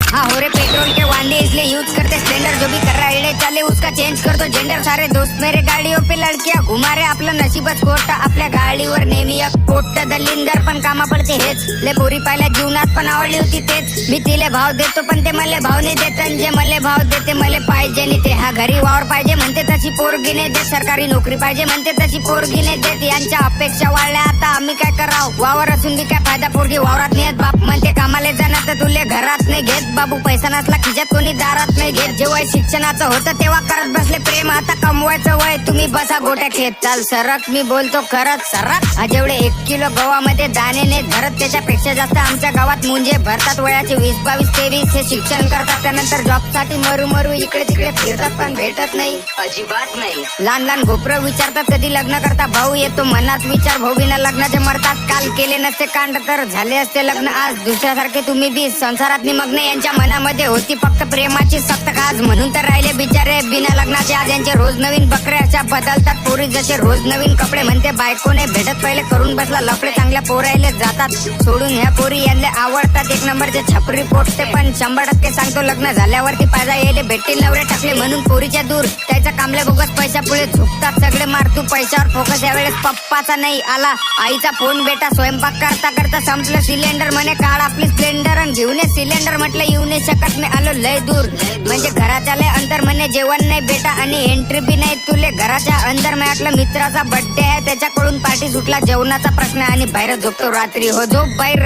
हाँ हो रे पेट्रोल के वांदे इसलिए यूज करते स्प्लेंडर। जो भी कर रहा है चाले उसका चेंज कर दो जेंडर। सारे दोस्त मेरे गाड़ियों पे लडक्या घुमा रे आपलं नशीबच खोट। आपल्या गाडीवर नेहमी एक पोट दलिंदर पण कामा पडते हेच। ले पोरी पाहिल्या जीवनात पण आवडली होती तेच। मी तिले भाव देतो पण ते मले भाव नाही देत। आणि जे मले भाव देते मले पाहिजे नाही ते। हा घरी वावर पाहिजे म्हणते तशी पोरगी नाही देत। सरकारी नोकरी पाहिजे म्हणते तशी पोरगी नाही देत। यांच्या अपेक्षा वाढल्या आता आम्ही काय कराव। वावर असून बी काय फायदा पोरगी वावरात नाही येत। बाप म्हणते कामाला जाणार तर तुले घरात नाही घेत। बाबू पैसा नसला खिशात कोणी दारात नाही घेत। जेव्हा शिक्षणाचं होतं तेव्हा करत बसले प्रेम। आता कमवायचं वय तुम्ही बसा गोट्या खेत। चाल सरक मी बोलतो खरंच सरक। हा जेवढे 1 किलो गव्हामध्ये दाणे नाही धरत त्याच्यापेक्षा जास्त आमच्या गावात मुंजे भरतात। वयाचे 20, 22, 23 हे शिक्षण करतात। त्यानंतर जॉब साठी मरू मरू इकडे तिकडे फिरतात पण भेटत नाही अजिबात नाही। लहान लहान घोपरं विचारतात कधी लग्न करता। भाऊ येतो मनात विचार भाऊ बिना लग्नाचे मरतात। काल केले नसते कांड तर झाले असते लग्न आज। दुसऱ्यासारखे तुम्ही बी संसारात निमग्न। यांच्या मनामध्ये होती फक्त प्रेमाची सक्त खास म्हणून तर राहिले बिचारे बिना लग्नाचे आज। यांचे रोज नवीन बकऱ्या अशा बदलतात पोरी जसे रोज नवीन कपडे। म्हणते बायकोने भेटत पहिले करून बसला लफडे। चांगल्या पोरायले जातात सोडून ह्या पोरी यांना आवडतात। 1 नंबरचे छपरी पोटते पण 100% सांगतो लग्न झाल्यावरती पायदा येले भेटतील नवरे टाकले म्हणून पोरीच्या दूर। त्याचा कामले बोगस पैसा पुढे झुकतात सगळे मार। तू पैशावर फोकस यावेळेस पप्पाचा नाही आला आईचा फोन। बेटा स्वयंपाक करता करता संपलं सिलेंडर म्हणे काढ आपली स्प्लेंडर। आणि घेऊन सिलेंडर म्हटलं येऊ नाही शकत नाही आलो लय दूर। म्हणजे घराच्या लय अंतर म्हणे जेवण नाही बेटा आणि एंट्री बी नाही तुले घराच्या अंदर। म्हटलं मित्राचा बर्थडे आहे त्याच्याकडून पार्टी सुटला जेवणाचा प्रश्न आणि बाहेर झोपतो रात्री हो झोप बाहेर।